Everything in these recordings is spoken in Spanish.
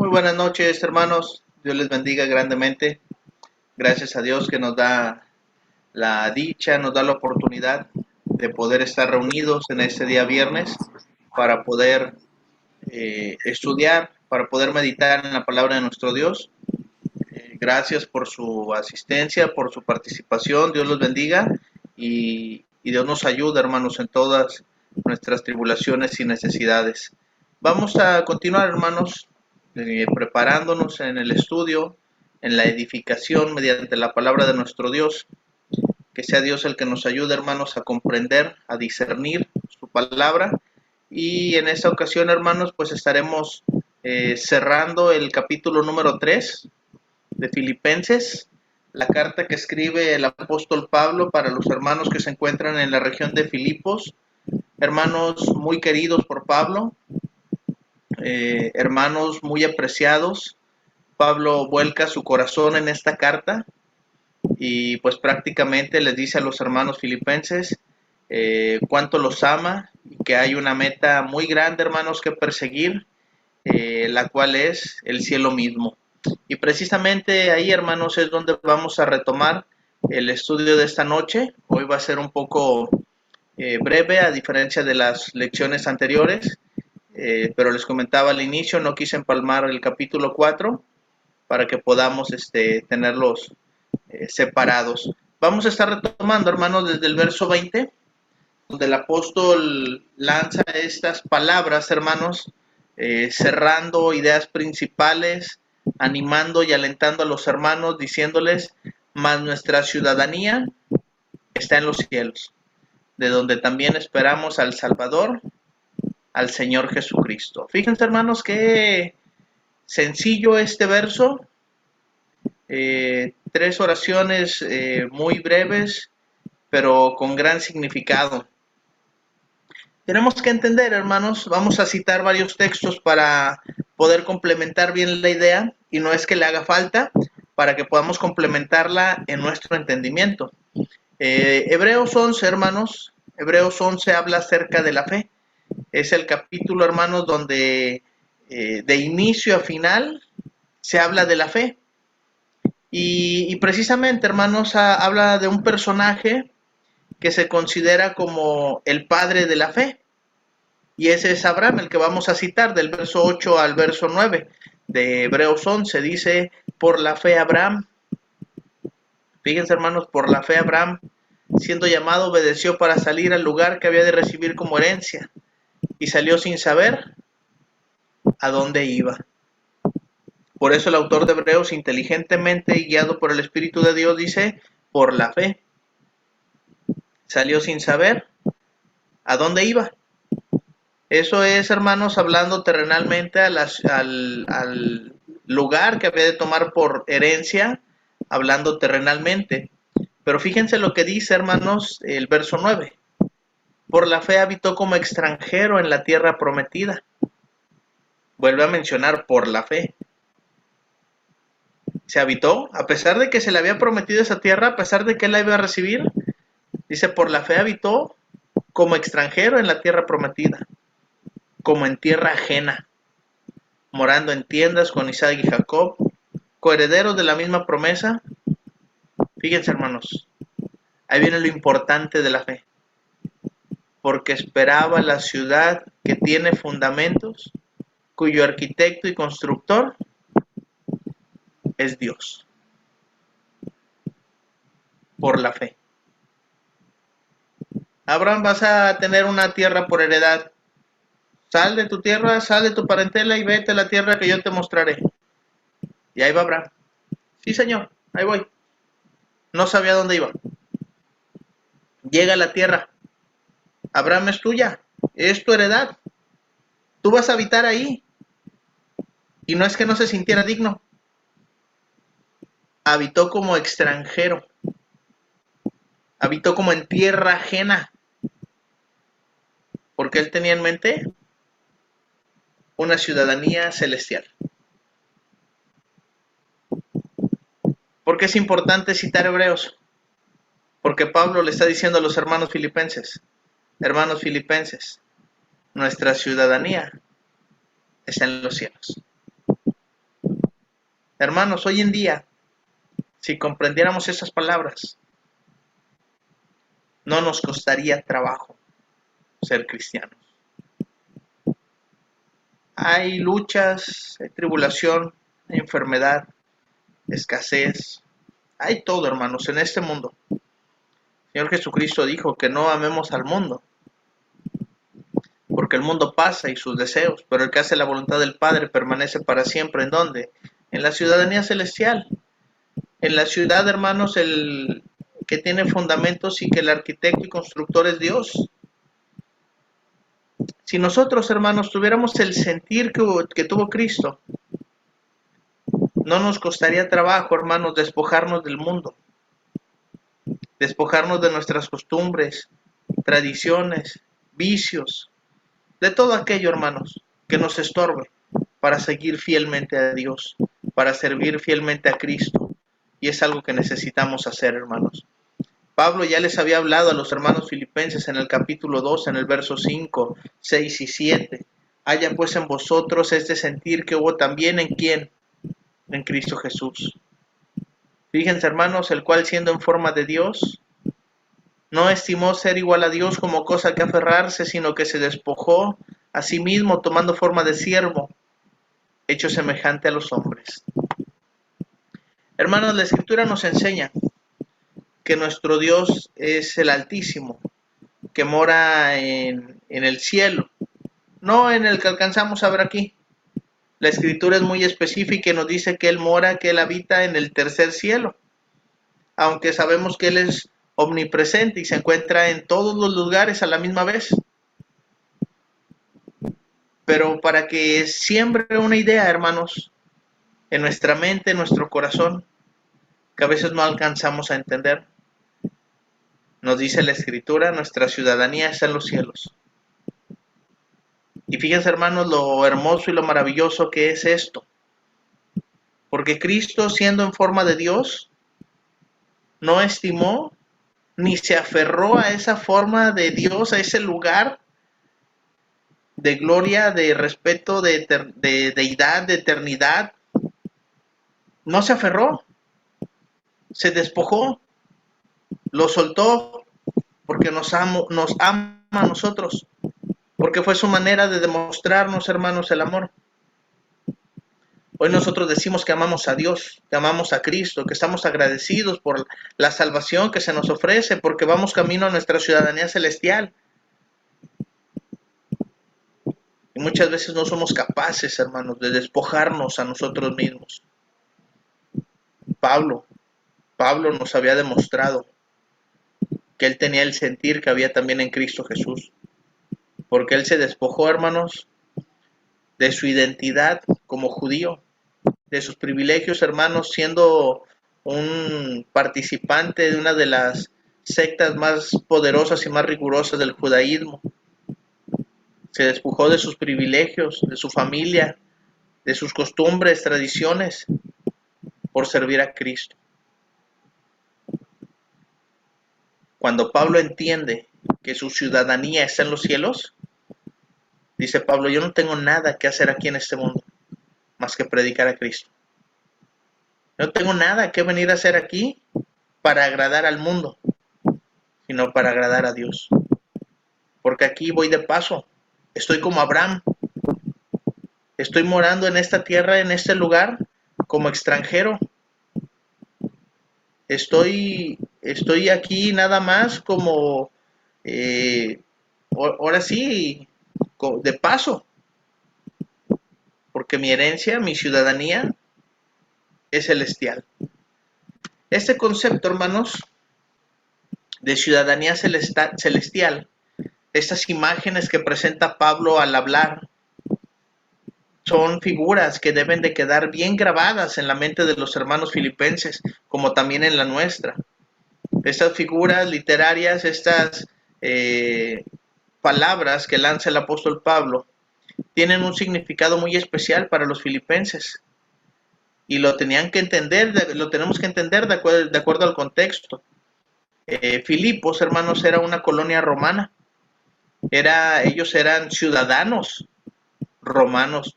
Muy buenas noches, hermanos. Dios les bendiga grandemente. Gracias a Dios que nos da la dicha, nos da la oportunidad de poder estar reunidos en este día viernes para poder estudiar, para poder meditar en la palabra de nuestro Dios. Gracias por su asistencia, por su participación. Dios los bendiga y Dios nos ayuda, hermanos, en todas nuestras tribulaciones y necesidades. Vamos a continuar, hermanos, preparándonos en el estudio, en la edificación mediante la palabra de nuestro Dios. Que sea Dios el que nos ayude, hermanos, a comprender, a discernir su palabra. Y en esta ocasión, hermanos, pues estaremos cerrando el capítulo número 3 de Filipenses, la carta que escribe el apóstol Pablo para los hermanos que se encuentran en la región de Filipos, hermanos muy queridos por Pablo, hermanos muy apreciados. Pablo vuelca su corazón en esta carta y pues prácticamente les dice a los hermanos filipenses cuánto los ama y que hay una meta muy grande, hermanos, que perseguir, la cual es el cielo mismo. Y precisamente ahí, hermanos, es donde vamos a retomar el estudio de esta noche. Hoy va a ser un poco breve, a diferencia de las lecciones anteriores, pero les comentaba al inicio, no quise empalmar el capítulo 4 para que podamos tenerlos separados. Vamos a estar retomando, hermanos, desde el verso 20, donde el apóstol lanza estas palabras, hermanos, cerrando ideas principales, animando y alentando a los hermanos, diciéndoles, mas nuestra ciudadanía está en los cielos, de donde también esperamos al Salvador, al Señor Jesucristo. Fíjense, hermanos, qué sencillo este verso, tres oraciones muy breves, pero con gran significado. Tenemos que entender, hermanos, vamos a citar varios textos para poder complementar bien la idea, y no es que le haga falta, para que podamos complementarla en nuestro entendimiento. Hebreos 11, hermanos, Hebreos 11 habla acerca de la fe. Es el capítulo, hermanos, donde de inicio a final se habla de la fe. Y precisamente, hermanos, habla de un personaje que se considera como el padre de la fe. Y ese es Abraham, el que vamos a citar del verso 8 al verso 9 de Hebreos 11. Dice, por la fe Abraham, fíjense, hermanos, por la fe Abraham, siendo llamado, obedeció para salir al lugar que había de recibir como herencia, y salió sin saber a dónde iba. Por eso el autor de Hebreos, inteligentemente y guiado por el Espíritu de Dios, dice, por la fe. Salió sin saber a dónde iba. Eso es, hermanos, hablando terrenalmente al lugar que había de tomar por herencia, hablando terrenalmente. Pero fíjense lo que dice, hermanos, el verso 9. Por la fe habitó como extranjero en la tierra prometida. Vuelve a mencionar por la fe. Se habitó, a pesar de que se le había prometido esa tierra, a pesar de que él la iba a recibir, dice, por la fe habitó como extranjero en la tierra prometida, como en tierra ajena, morando en tiendas con Isaac y Jacob, coherederos de la misma promesa. Fíjense, hermanos, ahí viene lo importante de la fe. Porque esperaba la ciudad que tiene fundamentos, cuyo arquitecto y constructor es Dios. Por la fe. Abraham, vas a tener una tierra por heredad. Sal de tu tierra, sal de tu parentela y vete a la tierra que yo te mostraré. Y ahí va Abraham. Sí, señor, ahí voy. No sabía dónde iba. Llega a la tierra. Abraham es tuya, es tu heredad. Tú vas a habitar ahí. Y no es que no se sintiera digno. Habitó como extranjero. Habitó como en tierra ajena. Porque él tenía en mente una ciudadanía celestial. ¿Por qué es importante citar Hebreos? Porque Pablo le está diciendo a los hermanos filipenses, nuestra ciudadanía está en los cielos. Hermanos, hoy en día, si comprendiéramos esas palabras, no nos costaría trabajo ser cristianos. Hay luchas, hay tribulación, hay enfermedad, escasez, hay todo, hermanos, en este mundo. El Señor Jesucristo dijo que no amemos al mundo, porque el mundo pasa y sus deseos, pero el que hace la voluntad del Padre permanece para siempre. ¿En dónde? En la ciudadanía celestial. En la ciudad, hermanos, el que tiene fundamentos y que el arquitecto y constructor es Dios. Si nosotros, hermanos, tuviéramos el sentir que tuvo Cristo, no nos costaría trabajo, hermanos, despojarnos del mundo, despojarnos de nuestras costumbres, tradiciones, vicios, de todo aquello, hermanos, que nos estorbe para seguir fielmente a Dios, para servir fielmente a Cristo. Y es algo que necesitamos hacer, hermanos. Pablo ya les había hablado a los hermanos filipenses en el capítulo 2, en el verso 5, 6 y 7. Haya pues en vosotros este sentir que hubo también en quién, en Cristo Jesús. Fíjense, hermanos, el cual siendo en forma de Dios, no estimó ser igual a Dios como cosa que aferrarse, sino que se despojó a sí mismo, tomando forma de siervo, hecho semejante a los hombres. Hermanos, la Escritura nos enseña que nuestro Dios es el Altísimo, que mora en el cielo, no en el que alcanzamos a ver aquí. La Escritura es muy específica y nos dice que Él mora, que Él habita en el tercer cielo, aunque sabemos que Él es omnipresente y se encuentra en todos los lugares a la misma vez. Pero para que siembre una idea, hermanos, en nuestra mente, en nuestro corazón, que a veces no alcanzamos a entender, nos dice la Escritura, nuestra ciudadanía está en los cielos. Y fíjense, hermanos, lo hermoso y lo maravilloso que es esto. Porque Cristo, siendo en forma de Dios, no estimó ni se aferró a esa forma de Dios, a ese lugar de gloria, de respeto, de deidad, de eternidad. No se aferró, se despojó, lo soltó porque nos ama a nosotros, porque fue su manera de demostrarnos, hermanos, el amor. Hoy nosotros decimos que amamos a Dios, que amamos a Cristo, que estamos agradecidos por la salvación que se nos ofrece, porque vamos camino a nuestra ciudadanía celestial. Y muchas veces no somos capaces, hermanos, de despojarnos a nosotros mismos. Pablo nos había demostrado que él tenía el sentir que había también en Cristo Jesús, porque él se despojó, hermanos, de su identidad como judío, de sus privilegios, hermanos, siendo un participante de una de las sectas más poderosas y más rigurosas del judaísmo. Se despojó de sus privilegios, de su familia, de sus costumbres, tradiciones, por servir a Cristo. Cuando Pablo entiende que su ciudadanía está en los cielos, dice Pablo, yo no tengo nada que hacer aquí en este mundo, más que predicar a Cristo. No tengo nada que venir a hacer aquí para agradar al mundo, sino para agradar a Dios. Porque aquí voy de paso, estoy como Abraham, estoy morando en esta tierra, en este lugar, como extranjero. Estoy aquí nada más como, ahora sí, de paso, porque mi herencia, mi ciudadanía es celestial. Este concepto, hermanos, de ciudadanía celestial, estas imágenes que presenta Pablo al hablar, son figuras que deben de quedar bien grabadas en la mente de los hermanos filipenses, como también en la nuestra. Estas figuras literarias, estas palabras que lanza el apóstol Pablo, tienen un significado muy especial para los filipenses. Y lo tenemos que entender de acuerdo al contexto. Filipos, hermanos, era una colonia romana. Ellos eran ciudadanos romanos.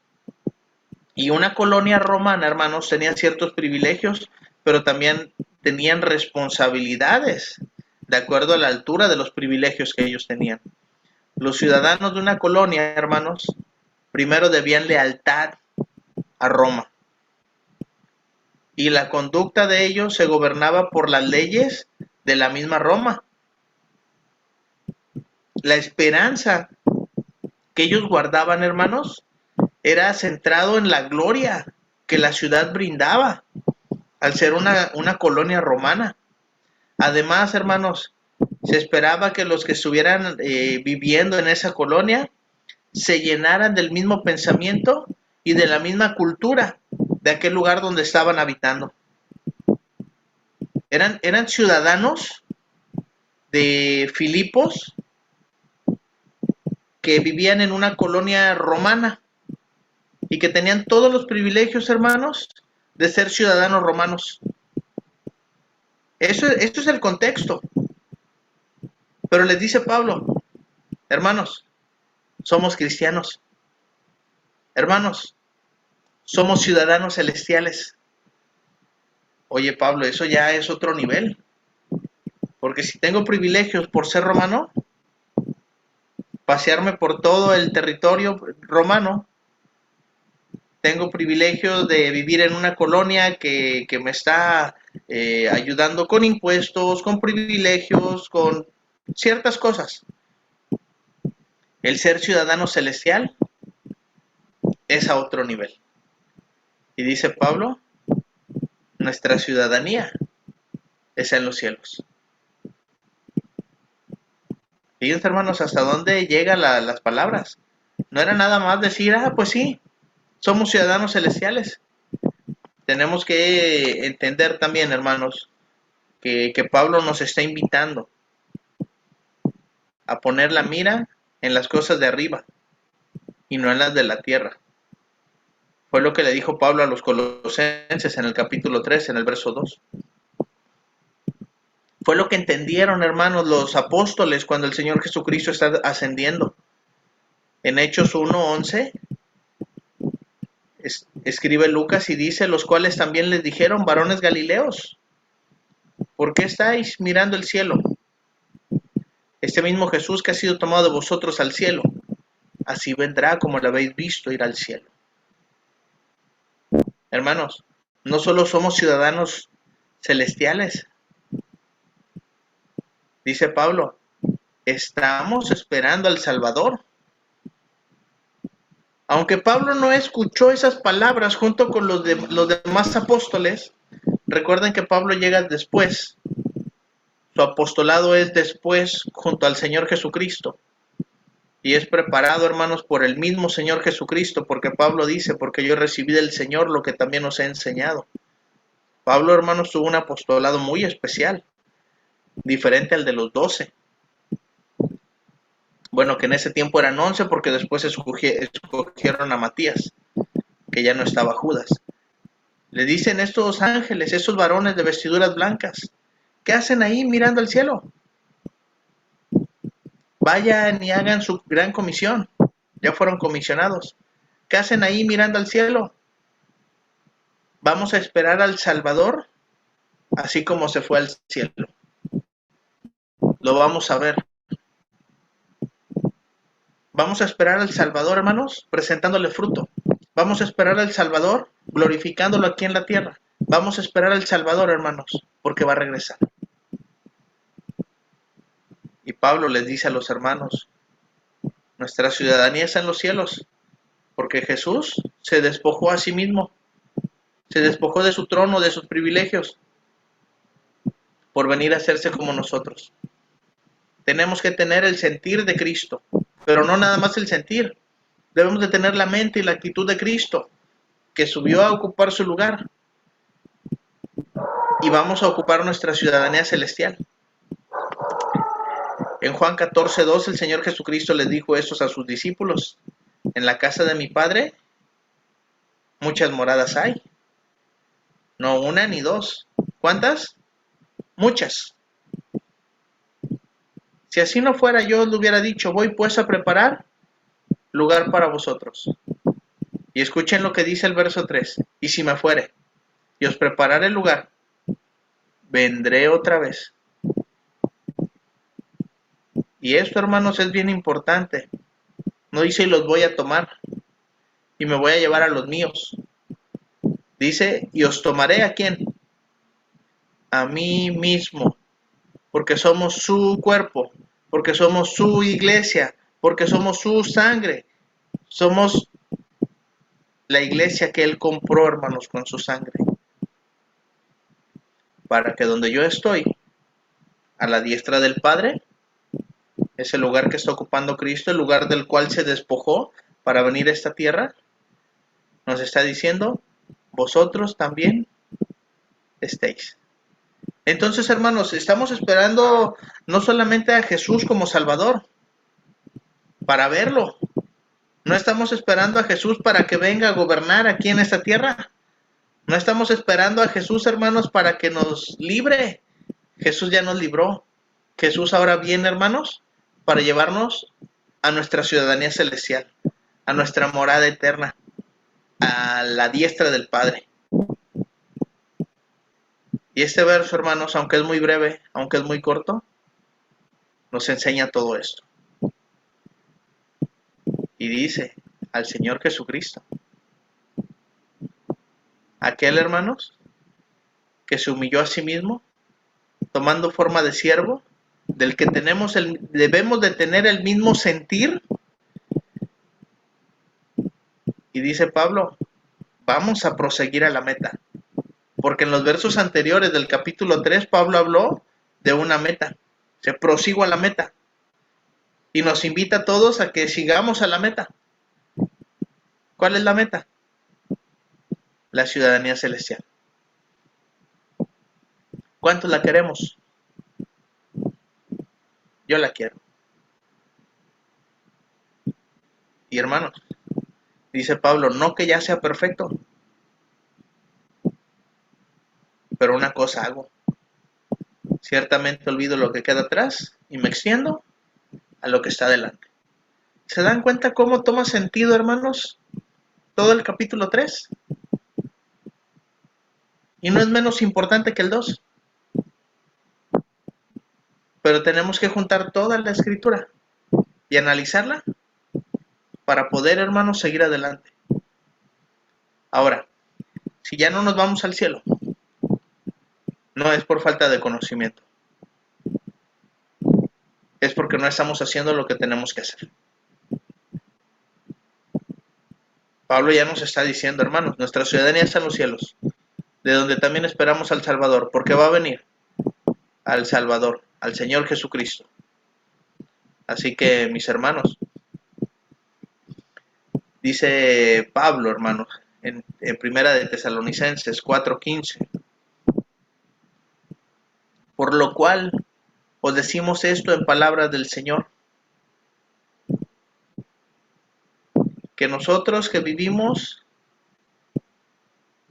Y una colonia romana, hermanos, tenía ciertos privilegios, pero también tenían responsabilidades de acuerdo a la altura de los privilegios que ellos tenían. Los ciudadanos de una colonia, hermanos, primero debían lealtad a Roma. Y la conducta de ellos se gobernaba por las leyes de la misma Roma. La esperanza que ellos guardaban, hermanos, era centrado en la gloria que la ciudad brindaba al ser una colonia romana. Además, hermanos, se esperaba que los que estuvieran viviendo en esa colonia se llenaran del mismo pensamiento y de la misma cultura de aquel lugar donde estaban habitando. Eran ciudadanos de Filipos que vivían en una colonia romana y que tenían todos los privilegios, hermanos, de ser ciudadanos romanos. Esto es el contexto. Pero les dice Pablo, hermanos, somos cristianos. Hermanos, somos ciudadanos celestiales. Oye, Pablo, eso ya es otro nivel. Porque si tengo privilegios por ser romano, pasearme por todo el territorio romano, tengo privilegios de vivir en una colonia que me está ayudando con impuestos, con privilegios, con ciertas cosas. El ser ciudadano celestial es a otro nivel. Y dice Pablo, nuestra ciudadanía es en los cielos. Fíjense, hermanos, hasta dónde llegan las palabras. No era nada más decir, pues sí, somos ciudadanos celestiales. Tenemos que entender también, hermanos, que Pablo nos está invitando a poner la mira en las cosas de arriba y no en las de la tierra. Fue lo que le dijo Pablo a los colosenses en el capítulo 3, en el verso 2. Fue lo que entendieron, hermanos, los apóstoles cuando el Señor Jesucristo está ascendiendo. En Hechos 1:11 escribe Lucas y dice, los cuales también les dijeron, varones galileos, ¿por qué estáis mirando el cielo? Este mismo Jesús que ha sido tomado de vosotros al cielo, así vendrá como lo habéis visto ir al cielo. Hermanos, no solo somos ciudadanos celestiales, dice Pablo, estamos esperando al Salvador. Aunque Pablo no escuchó esas palabras junto con los demás apóstoles, recuerden que Pablo llega después. Su apostolado es después junto al Señor Jesucristo. Y es preparado, hermanos, por el mismo Señor Jesucristo, porque Pablo dice, porque yo recibí del Señor lo que también os he enseñado. Pablo, hermanos, tuvo un apostolado muy especial, diferente al de los 12. Bueno, que en ese tiempo eran 11 porque después escogieron a Matías, que ya no estaba Judas. Le dicen estos ángeles, estos varones de vestiduras blancas, ¿qué hacen ahí mirando al cielo? Vayan y hagan su gran comisión. Ya fueron comisionados. ¿Qué hacen ahí mirando al cielo? Vamos a esperar al Salvador, así como se fue al cielo. Lo vamos a ver. Vamos a esperar al Salvador, hermanos, presentándole fruto. Vamos a esperar al Salvador, glorificándolo aquí en la tierra. Vamos a esperar al Salvador, hermanos, porque va a regresar. Y Pablo les dice a los hermanos, nuestra ciudadanía está en los cielos, porque Jesús se despojó a sí mismo, se despojó de su trono, de sus privilegios, por venir a hacerse como nosotros. Tenemos que tener el sentir de Cristo, pero no nada más el sentir. Debemos de tener la mente y la actitud de Cristo, que subió a ocupar su lugar, y vamos a ocupar nuestra ciudadanía celestial. En Juan 14:2 el Señor Jesucristo les dijo esto a sus discípulos, en la casa de mi Padre muchas moradas hay, no una ni dos. ¿Cuántas? Muchas. Si así no fuera, yo os lo hubiera dicho, voy pues a preparar lugar para vosotros. Y escuchen lo que dice el verso 3. Y si me fuere y os prepararé el lugar, vendré otra vez. Y esto, hermanos, es bien importante. No dice y los voy a tomar y me voy a llevar a los míos. Dice, y os tomaré ¿a quién? A mí mismo, porque somos su cuerpo, porque somos su iglesia, porque somos su sangre. Somos la iglesia que Él compró, hermanos, con su sangre. Para que donde yo estoy, a la diestra del Padre, es el lugar que está ocupando Cristo, el lugar del cual se despojó para venir a esta tierra, nos está diciendo, vosotros también estéis. Entonces, hermanos, estamos esperando no solamente a Jesús como Salvador, para verlo. No estamos esperando a Jesús para que venga a gobernar aquí en esta tierra. No estamos esperando a Jesús, hermanos, para que nos libre. Jesús ya nos libró. Jesús ahora viene, hermanos, para llevarnos a nuestra ciudadanía celestial, a nuestra morada eterna, a la diestra del Padre. Y este verso, hermanos, aunque es muy breve, aunque es muy corto, nos enseña todo esto. Y dice al Señor Jesucristo, aquel, hermanos, que se humilló a sí mismo, tomando forma de siervo, del que debemos de tener el mismo sentir. Y dice Pablo, vamos a proseguir a la meta. Porque en los versos anteriores del capítulo 3, Pablo habló de una meta. Se prosigo a la meta. Y nos invita a todos a que sigamos a la meta. ¿Cuál es la meta? La ciudadanía celestial. ¿Cuántos la queremos? Yo la quiero. Y hermanos, dice Pablo, no que ya sea perfecto, pero una cosa hago. Ciertamente olvido lo que queda atrás y me extiendo a lo que está delante. ¿Se dan cuenta cómo toma sentido, hermanos, todo el capítulo 3? Y no es menos importante que el 2. Pero tenemos que juntar toda la escritura y analizarla para poder, hermanos, seguir adelante. Ahora, si ya no nos vamos al cielo, no es por falta de conocimiento. Es porque no estamos haciendo lo que tenemos que hacer. Pablo ya nos está diciendo, hermanos, nuestra ciudadanía está en los cielos, de donde también esperamos al Salvador, porque va a venir al Salvador, al Señor Jesucristo. Así que, mis hermanos, dice Pablo, hermanos, en Primera de Tesalonicenses 4:15, por lo cual os decimos esto en palabras del Señor, que nosotros que vivimos,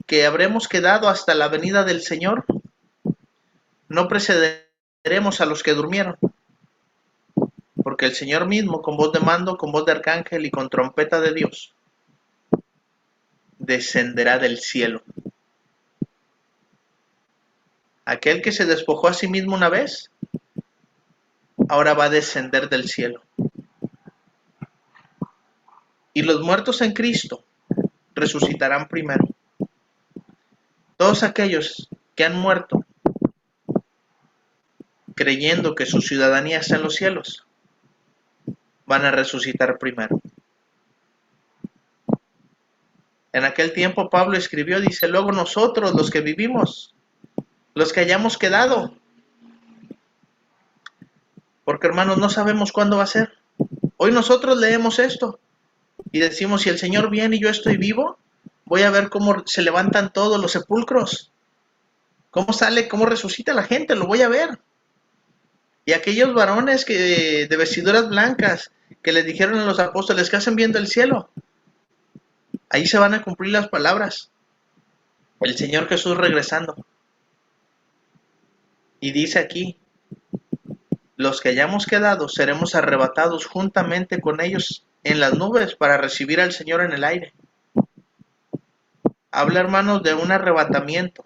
que habremos quedado hasta la venida del Señor, no precederemos a los que durmieron, porque el Señor mismo, con voz de mando, con voz de arcángel y con trompeta de Dios, descenderá del cielo. Aquel que se despojó a sí mismo una vez, ahora va a descender del cielo. Y los muertos en Cristo resucitarán primero. Todos aquellos que han muerto creyendo que su ciudadanía está en los cielos, van a resucitar primero. En aquel tiempo Pablo escribió, dice, luego nosotros los que vivimos, los que hayamos quedado, porque hermanos no sabemos cuándo va a ser. Hoy nosotros leemos esto y decimos, si el Señor viene y yo estoy vivo, voy a ver cómo se levantan todos los sepulcros, cómo sale, cómo resucita la gente, lo voy a ver. Y aquellos varones que de vestiduras blancas que les dijeron a los apóstoles que hacen viendo el cielo, ahí se van a cumplir las palabras. El Señor Jesús regresando. Y dice aquí, los que hayamos quedado seremos arrebatados juntamente con ellos en las nubes para recibir al Señor en el aire. Habla, hermanos, de un arrebatamiento.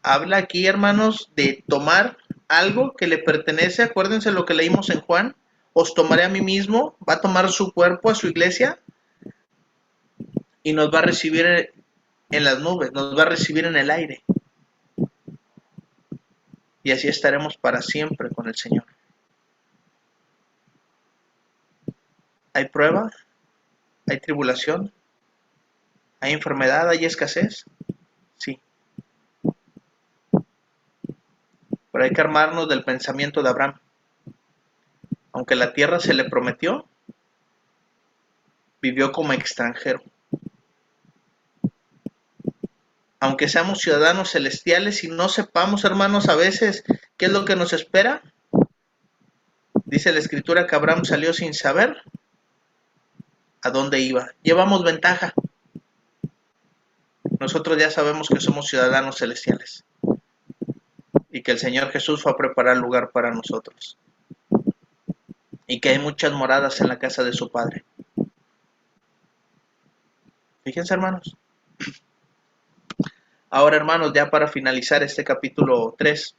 Habla aquí, hermanos, de tomar algo que le pertenece. Acuérdense lo que leímos en Juan. Os tomaré a mí mismo. Va a tomar su cuerpo a su iglesia y nos va a recibir en las nubes, nos va a recibir en el aire. Y así estaremos para siempre con el Señor. ¿Hay prueba? ¿Hay tribulación? ¿Hay enfermedad? ¿Hay escasez? Sí. Pero hay que armarnos del pensamiento de Abraham. Aunque la tierra se le prometió, vivió como extranjero. Aunque seamos ciudadanos celestiales y no sepamos, hermanos, a veces qué es lo que nos espera, dice la Escritura que Abraham salió sin saber a dónde iba. Llevamos ventaja. Nosotros ya sabemos que somos ciudadanos celestiales y que el Señor Jesús fue a preparar lugar para nosotros y que hay muchas moradas en la casa de su Padre. Fíjense, hermanos. Ahora, hermanos, ya para finalizar este capítulo 3,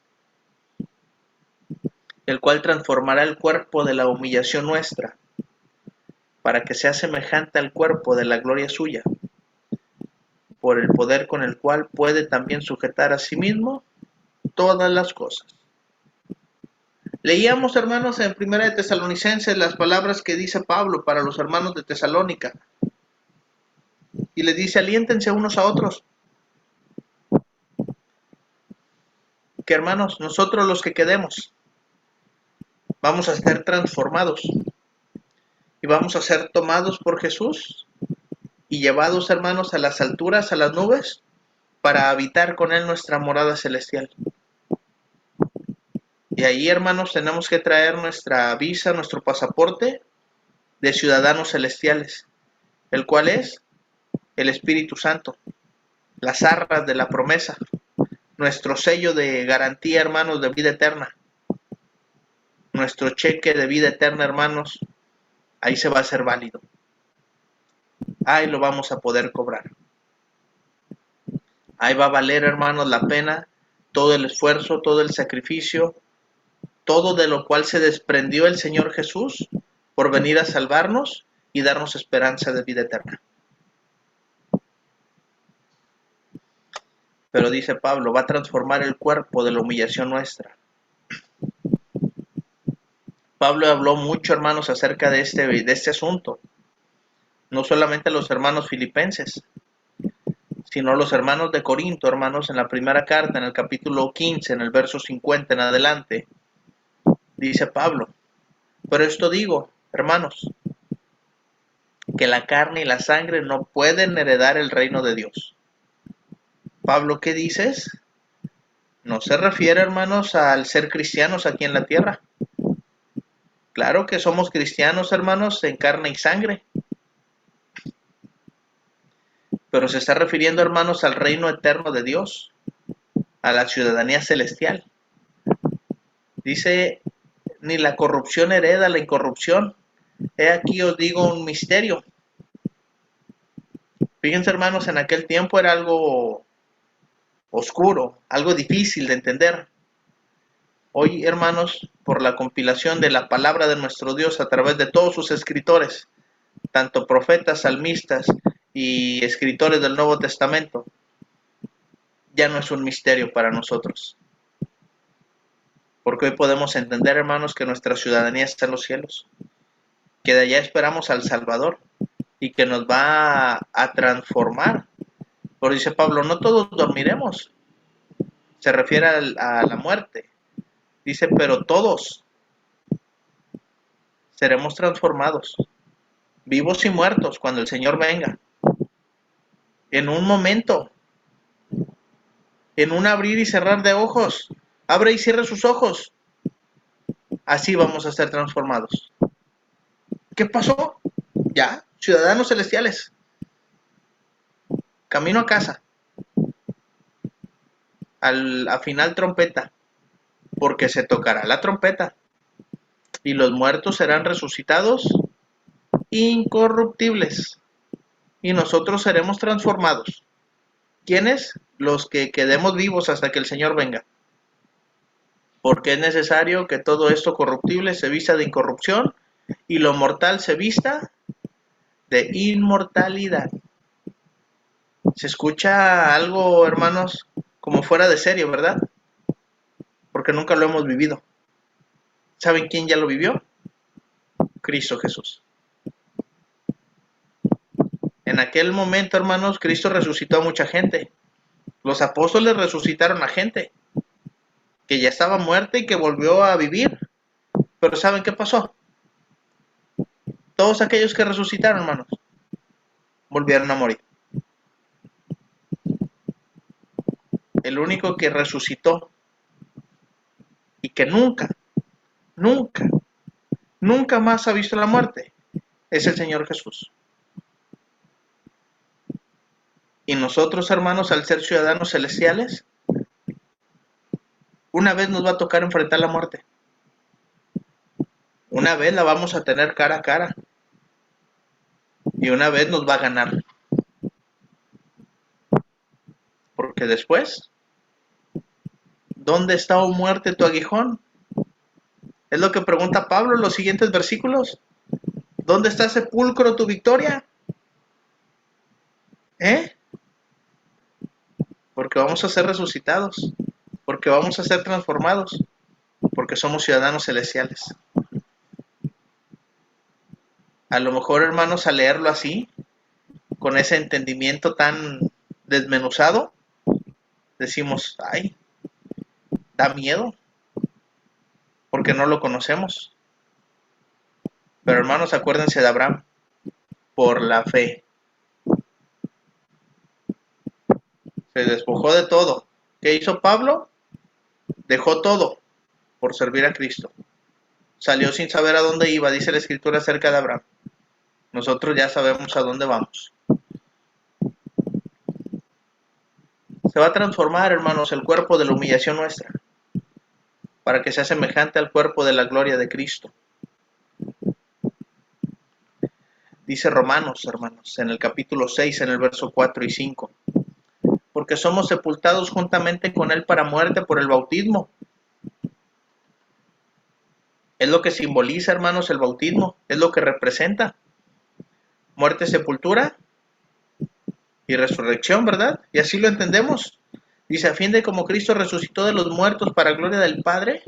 el cual transformará el cuerpo de la humillación nuestra para que sea semejante al cuerpo de la gloria suya, por el poder con el cual puede también sujetar a sí mismo todas las cosas. Leíamos, hermanos, en Primera de Tesalonicenses las palabras que dice Pablo para los hermanos de Tesalónica. Y les dice, aliéntense unos a otros. Que, hermanos, nosotros los que quedemos, vamos a ser transformados. Y vamos a ser tomados por Jesús y llevados, hermanos, a las alturas, a las nubes, para habitar con Él nuestra morada celestial. Y ahí, hermanos, tenemos que traer nuestra visa, nuestro pasaporte de ciudadanos celestiales, el cual es el Espíritu Santo, las arras de la promesa, nuestro sello de garantía, hermanos, de vida eterna, nuestro cheque de vida eterna, hermanos, ahí se va a hacer válido. Ahí lo vamos a poder cobrar. Ahí va a valer, hermanos, la pena todo el esfuerzo, todo el sacrificio, todo de lo cual se desprendió el Señor Jesús por venir a salvarnos y darnos esperanza de vida eterna. Pero dice Pablo, va a transformar el cuerpo de la humillación nuestra. Pablo habló mucho, hermanos, acerca de este asunto. No solamente los hermanos filipenses, sino los hermanos de Corinto, hermanos, en la primera carta, en el capítulo 15, en el verso 50 en adelante, dice Pablo, pero esto digo, hermanos, que la carne y la sangre no pueden heredar el reino de Dios. Pablo, ¿qué dices? No se refiere, hermanos, al ser cristianos aquí en la tierra. Claro que somos cristianos, hermanos, en carne y sangre. Pero se está refiriendo, hermanos, al reino eterno de Dios, a la ciudadanía celestial. Dice, ni la corrupción hereda la incorrupción. He aquí os digo un misterio. Fíjense, hermanos, en aquel tiempo era algo oscuro, algo difícil de entender. Hoy, hermanos, por la compilación de la palabra de nuestro Dios a través de todos sus escritores, tanto profetas, salmistas y escritores del Nuevo Testamento, ya no es un misterio para nosotros. Porque hoy podemos entender, hermanos, que nuestra ciudadanía está en los cielos, que de allá esperamos al Salvador y que nos va a transformar. Por dice Pablo, no todos dormiremos. Se refiere a la muerte. Dice, pero todos seremos transformados, vivos y muertos, cuando el Señor venga. En un momento, en un abrir y cerrar de ojos, abre y cierre sus ojos. Así vamos a ser transformados. ¿Qué pasó? Ya, ciudadanos celestiales. Camino a casa. A final trompeta. Porque se tocará la trompeta. Y los muertos serán resucitados incorruptibles. Y nosotros seremos transformados. ¿Quiénes? Los que quedemos vivos hasta que el Señor venga. Porque es necesario que todo esto corruptible se vista de incorrupción y lo mortal se vista de inmortalidad. Se escucha algo, hermanos, como fuera de serio, ¿verdad? Porque nunca lo hemos vivido. ¿Saben quién ya lo vivió? Cristo Jesús. En aquel momento, hermanos, Cristo resucitó a mucha gente. Los apóstoles resucitaron a gente que ya estaba muerta y que volvió a vivir. Pero ¿saben qué pasó? Todos aquellos que resucitaron, hermanos, volvieron a morir. El único que resucitó y que nunca, nunca más ha visto la muerte es el Señor Jesús. Y nosotros, hermanos, al ser ciudadanos celestiales, una vez nos va a tocar enfrentar la muerte. Una vez la vamos a tener cara a cara. Y una vez nos va a ganar. Porque después, ¿dónde está, oh muerte, tu aguijón? Es lo que pregunta Pablo en los siguientes versículos. ¿Dónde está, sepulcro, tu victoria? Porque vamos a ser resucitados. Porque vamos a ser transformados. Porque somos ciudadanos celestiales. A lo mejor, hermanos, al leerlo así, con ese entendimiento tan desmenuzado, decimos, ay, da miedo, porque no lo conocemos. Pero hermanos, acuérdense de Abraham, por la fe. Se despojó de todo. ¿Qué hizo Pablo? Dejó todo por servir a Cristo. Salió sin saber a dónde iba, dice la Escritura acerca de Abraham. Nosotros ya sabemos a dónde vamos. Se va a transformar, hermanos, el cuerpo de la humillación nuestra, para que sea semejante al cuerpo de la gloria de Cristo. Dice Romanos, hermanos, en el capítulo 6, en el verso 4 y 5. Porque somos sepultados juntamente con Él para muerte por el bautismo. Es lo que simboliza, hermanos, el bautismo. Es lo que representa. Muerte, sepultura y resurrección, ¿verdad? Y así lo entendemos. Dice, a fin de como Cristo resucitó de los muertos para gloria del Padre,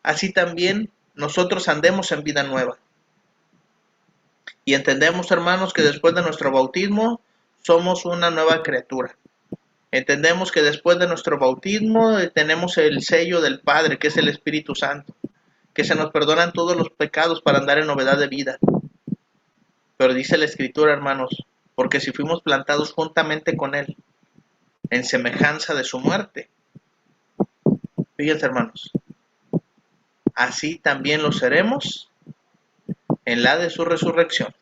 así también nosotros andemos en vida nueva. Y entendemos, hermanos, que después de nuestro bautismo somos una nueva criatura. Entendemos que después de nuestro bautismo tenemos el sello del Padre, que es el Espíritu Santo, que se nos perdonan todos los pecados para andar en novedad de vida. Pero dice la Escritura, hermanos, porque si fuimos plantados juntamente con Él, en semejanza de su muerte, fíjense, hermanos, así también lo seremos en la de su resurrección.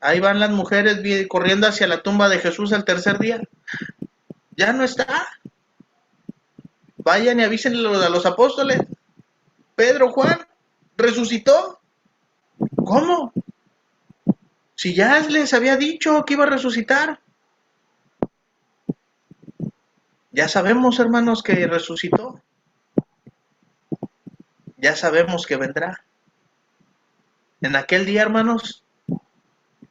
Ahí van las mujeres corriendo hacia la tumba de Jesús al tercer día. Ya no está. Vayan y avísenle a los apóstoles. Pedro, Juan, resucitó. ¿Cómo? Si ya les había dicho que iba a resucitar. Ya sabemos, hermanos, que resucitó. Ya sabemos que vendrá. En aquel día, hermanos,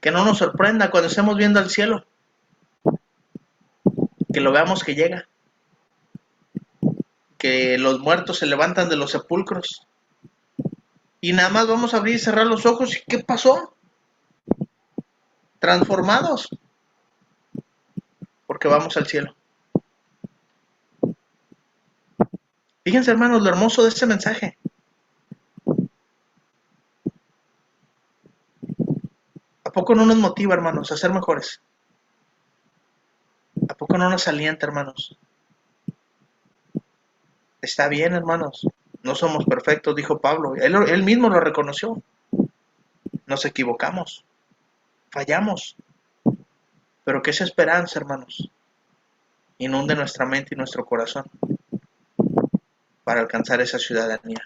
que no nos sorprenda cuando estemos viendo al cielo. Que lo veamos que llega. Que los muertos se levantan de los sepulcros. Y nada más vamos a abrir y cerrar los ojos. ¿Y qué pasó? Transformados. Porque vamos al cielo. Fíjense, hermanos, lo hermoso de este mensaje. ¿A poco no nos motiva, hermanos, a ser mejores? ¿A poco no nos alienta, hermanos? Está bien, hermanos. No somos perfectos, dijo Pablo. Él mismo lo reconoció. Nos equivocamos. Fallamos. Pero que esa esperanza, hermanos, inunde nuestra mente y nuestro corazón para alcanzar esa ciudadanía.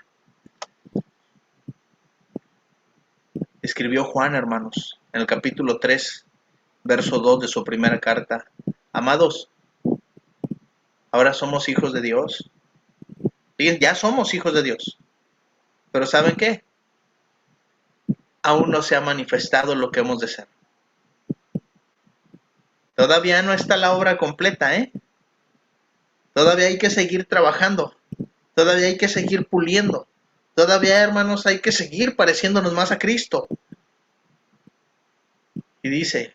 Escribió Juan, hermanos, en el capítulo 3, verso 2 de su primera carta. Amados, ahora somos hijos de Dios. Bien, ya somos hijos de Dios. Pero ¿saben qué? Aún no se ha manifestado lo que hemos de ser. Todavía no está la obra completa, ¿eh? Todavía hay que seguir trabajando. Todavía hay que seguir puliendo. Todavía, hermanos, hay que seguir pareciéndonos más a Cristo. Y dice,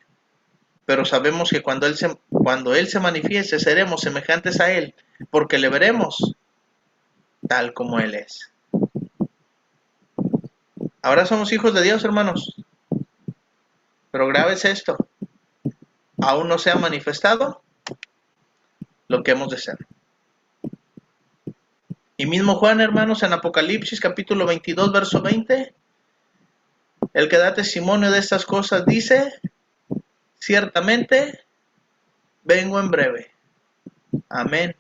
pero sabemos que cuando Él se manifieste, seremos semejantes a Él, porque le veremos tal como Él es. Ahora somos hijos de Dios, hermanos. Pero grábese esto. Aún no se ha manifestado lo que hemos de ser. Y mismo Juan, hermanos, en Apocalipsis capítulo 22, verso 20, el que da testimonio de estas cosas dice, ciertamente, vengo en breve. Amén.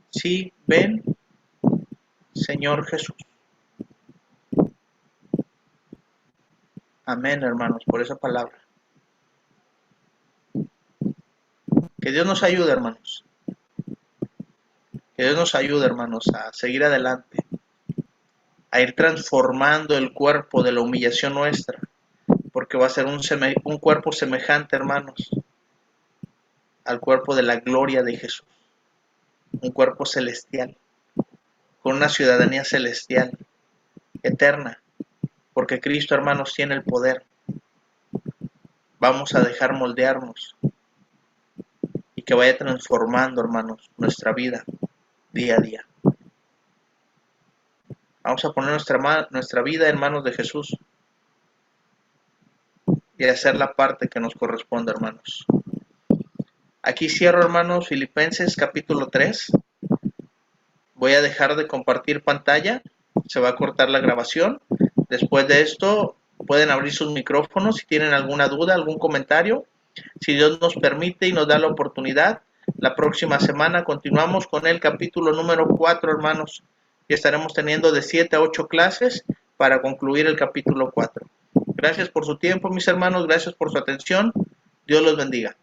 Sí, ven, Señor Jesús. Amén, hermanos, por esa palabra. Que Dios nos ayude, hermanos. Que Dios nos ayude, hermanos, a seguir adelante, a ir transformando el cuerpo de la humillación nuestra, porque va a ser un cuerpo semejante, hermanos, al cuerpo de la gloria de Jesús, un cuerpo celestial, con una ciudadanía celestial, eterna, porque Cristo, hermanos, tiene el poder. Vamos a dejar moldearnos y que vaya transformando, hermanos, nuestra vida día a día. Vamos a poner nuestra vida en manos de Jesús y hacer la parte que nos corresponde, hermanos. Aquí cierro, hermanos, Filipenses capítulo 3. Voy a dejar de compartir pantalla. Se va a cortar la grabación. Después de esto, pueden abrir sus micrófonos si tienen alguna duda, algún comentario. Si Dios nos permite y nos da la oportunidad, la próxima semana continuamos con el capítulo número 4, hermanos. Y estaremos teniendo de 7 a 8 clases para concluir el capítulo 4. Gracias por su tiempo, mis hermanos. Gracias por su atención. Dios los bendiga.